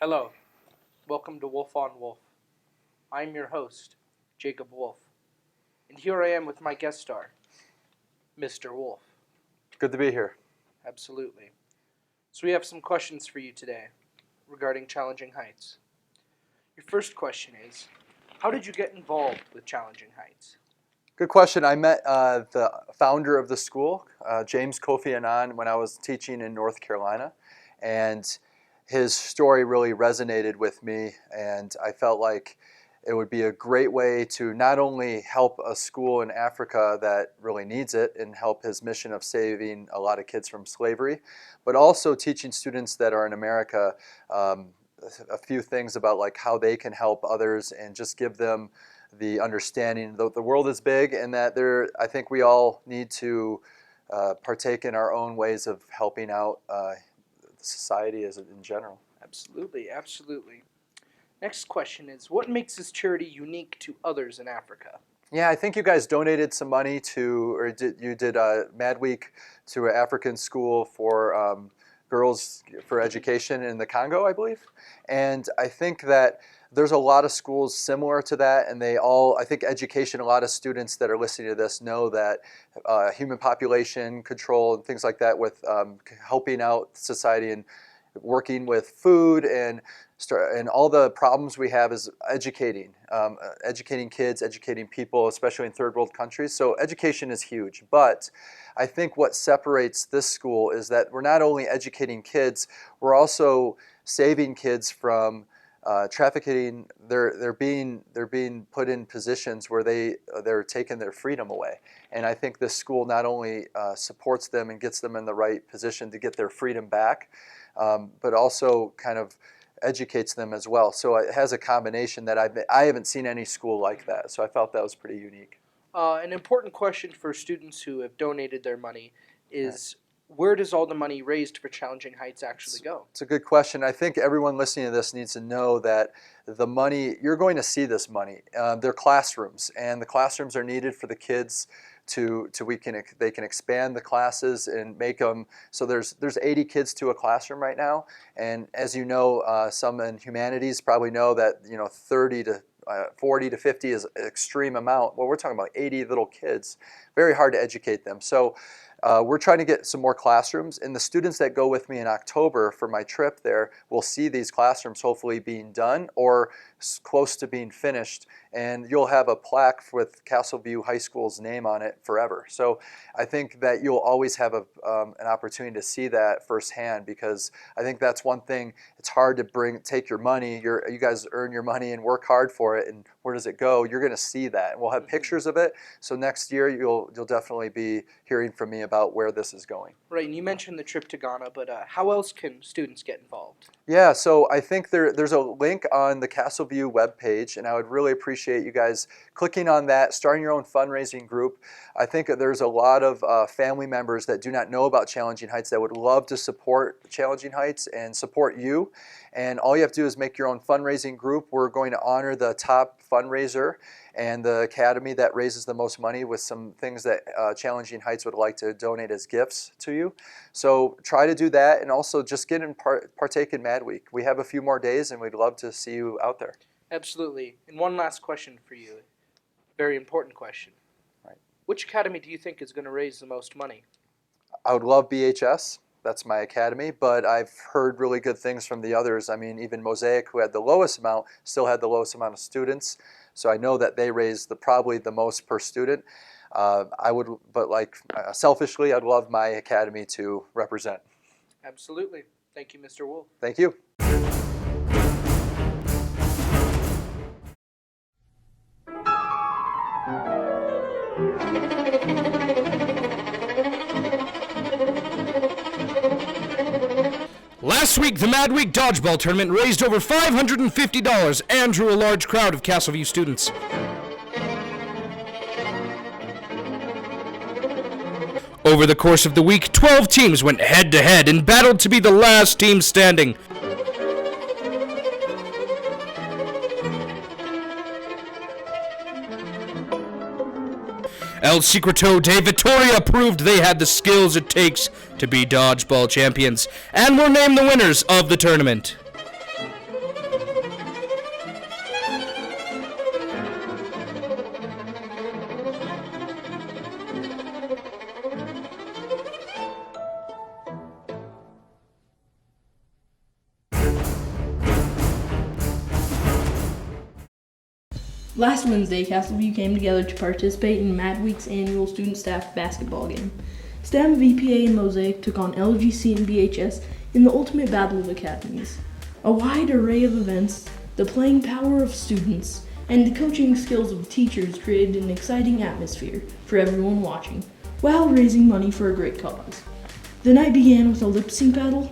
Hello, welcome to Wolf on Wolf. I'm your host, Jacob Wolf, and here I am with my guest star, Mr. Wolf. Good to be here. Absolutely. So we have some questions for you today regarding Challenging Heights. Your first question is, how did you get involved with Challenging Heights? Good question. I met the founder of the school, James Kofi Annan, when I was teaching in North Carolina, and his story really resonated with me, and I felt like it would be a great way to not only help a school in Africa that really needs it and help his mission of saving a lot of kids from slavery, but also teaching students that are in America a few things about like how they can help others and just give them the understanding that the world is big and that I think we all need to partake in our own ways of helping out society as in general. Absolutely, absolutely. Next question is, what makes this charity unique to others in Africa? Yeah, I think you guys donated some money you did Mad Week to an African school for girls for education in the Congo, I believe. And I think that there's a lot of schools similar to that, and I think education, a lot of students that are listening to this know that human population control and things like that with helping out society and working with food and all the problems we have is educating kids, educating people, especially in third world countries. So education is huge, but I think what separates this school is that we're not only educating kids, we're also saving kids from trafficking. They're being put in positions where they're taking their freedom away, and I think this school not only supports them and gets them in the right position to get their freedom back, but also kind of educates them as well. So it has a combination that I haven't seen any school like that. So I felt that was pretty unique. An important question for students who have donated their money is, where does all the money raised for Challenging Heights actually go? It's a good question. I think everyone listening to this needs to know that the money, you're going to see this money. They're classrooms, and the classrooms are needed for the kids they can expand the classes and make them so there's 80 kids to a classroom right now, and as you know, some in humanities probably know that 30 to 40 to 50 is an extreme amount. Well, we're talking about 80 little kids. Very hard to educate them. So we're trying to get some more classrooms, and the students that go with me in October for my trip there will see these classrooms hopefully being done or close to being finished, and you'll have a plaque with Castleview High School's name on it forever. So I think that you'll always have an opportunity to see that firsthand, because I think that's one thing. It's hard to take your money. You guys earn your money and work hard for it, and where does it go? You're going to see that, and we'll have pictures of it. So next year you'll definitely be hearing from me about where this is going. Right, and you mentioned the trip to Ghana, but how else can students get involved? Yeah, so I think there's a link on the Castleview webpage, and I would really appreciate you guys clicking on that, starting your own fundraising group. I think there's a lot of family members that do not know about Challenging Heights that would love to support Challenging Heights and support you. And all you have to do is make your own fundraising group. We're going to honor the top fundraiser and the academy that raises the most money with some things that Challenging Heights would like to donate as gifts to you. So try to do that, and also just partake in Mad Week. We have a few more days, and we'd love to see you out there. Absolutely. And one last question for you. Very important question. Right. Which academy do you think is going to raise the most money? I would love BHS. That's my academy, but I've heard really good things from the others. I mean, even Mosaic, who had the lowest amount, still had the lowest amount of students. So I know that they raised probably the most per student. Selfishly, I'd love my academy to represent. Absolutely. Thank you, Mr. Wolf. Thank you. Last week, the Mad Week Dodgeball Tournament raised over $550 and drew a large crowd of Castleview students. Over the course of the week, 12 teams went head-to-head and battled to be the last team standing. El Secreto de Vitoria proved they had the skills it takes to be dodgeball champions, and were named the winners of the tournament. Last Wednesday, Castleview came together to participate in Mad Week's annual student staff basketball game. STEM, VPA, and Mosaic took on LGC and BHS in the ultimate battle of academies. A wide array of events, the playing power of students, and the coaching skills of teachers created an exciting atmosphere for everyone watching, while raising money for a great cause. The night began with a lip sync battle.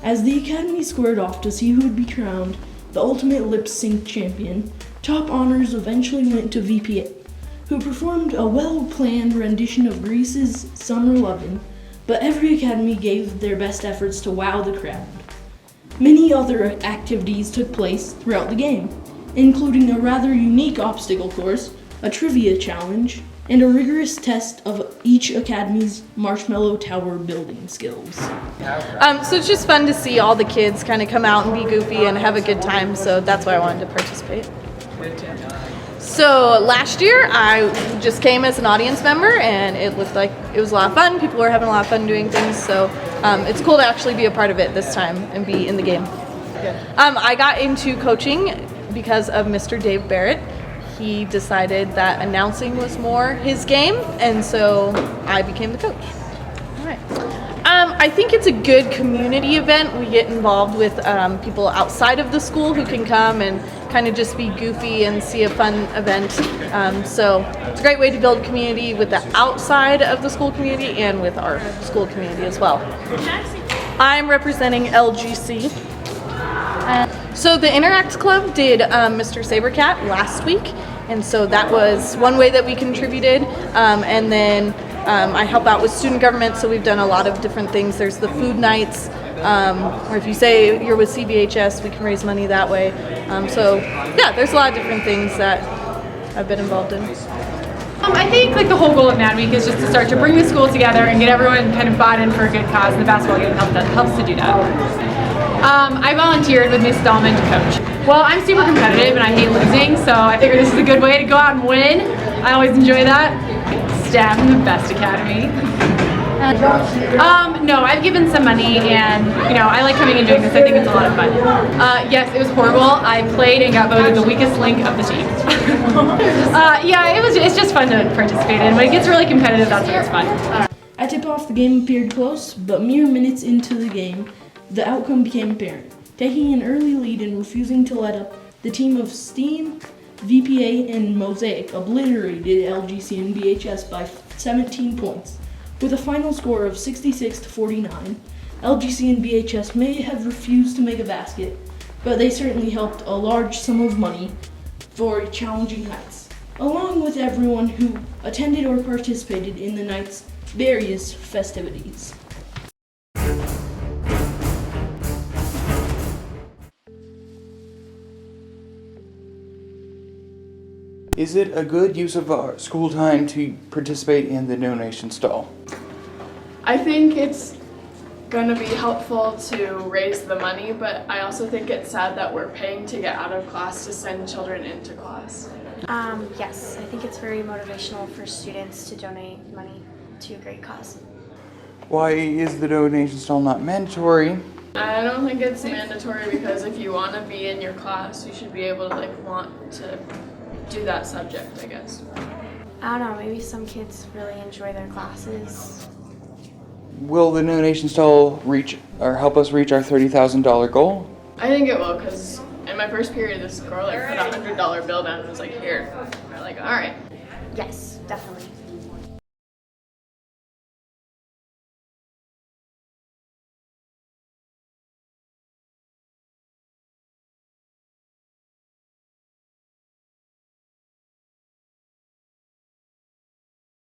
As the academy squared off to see who would be crowned the ultimate lip sync champion, top honors eventually went to VPA, who performed a well-planned rendition of Grease's Summer Lovin', but every academy gave their best efforts to wow the crowd. Many other activities took place throughout the game, including a rather unique obstacle course, a trivia challenge, and a rigorous test of each academy's Marshmallow Tower building skills. So it's just fun to see all the kids kind of come out and be goofy and have a good time, so that's why I wanted to participate. So last year I just came as an audience member and it looked like it was a lot of fun. People were having a lot of fun doing things, so it's cool to actually be a part of it this time and be in the game. I got into coaching because of Mr. Dave Barrett. He decided that announcing was more his game, and so I became the coach. All right. I think it's a good community event. We get involved with people outside of the school who can come and kind of just be goofy and see a fun event. So it's a great way to build community with the outside of the school community and with our school community as well. I'm representing LGC. So the Interact Club did Mr. Sabercat last week, and so that was one way that we contributed. And then I help out with student government, so we've done a lot of different things. There's the food nights, or if you say you're with CBHS, we can raise money that way. So yeah, there's a lot of different things that I've been involved in. I think like the whole goal of Mad Week is just to start to bring the school together and get everyone kind of bought in for a good cause, and the basketball game helps to do that. I volunteered with Miss Dahlman to coach. Well, I'm super competitive and I hate losing, so I figured this is a good way to go out and win. I always enjoy that. STEM, the best academy. No, I've given some money and, I like coming and doing this. I think it's a lot of fun. Yes, it was horrible. I played and got voted the weakest link of the team. It's just fun to participate in. When it gets really competitive, that's when it's fun. At tip-off, the game appeared close, but mere minutes into the game, the outcome became apparent. Taking an early lead and refusing to let up, the team of STEAM, VPA, and Mosaic obliterated LGC and BHS by 17 points. With a final score of 66-49, LGC and BHS may have refused to make a basket, but they certainly helped a large sum of money for Challenging Heights, along with everyone who attended or participated in the night's various festivities. Is it a good use of our school time to participate in the donation stall? I think it's going to be helpful to raise the money, but I also think it's sad that we're paying to get out of class to send children into class. Yes, I think it's very motivational for students to donate money to a great cause. Why is the donation stall not mandatory? I don't think it's mandatory because if you want to be in your class, you should be able to want to do that subject, I guess. I don't know, maybe some kids really enjoy their classes. Will the donation stall help us reach our $30,000 goal? I think it will because in my first period, this girl put a $100 bill down and was like, here. And we're like, all right. Yes, definitely.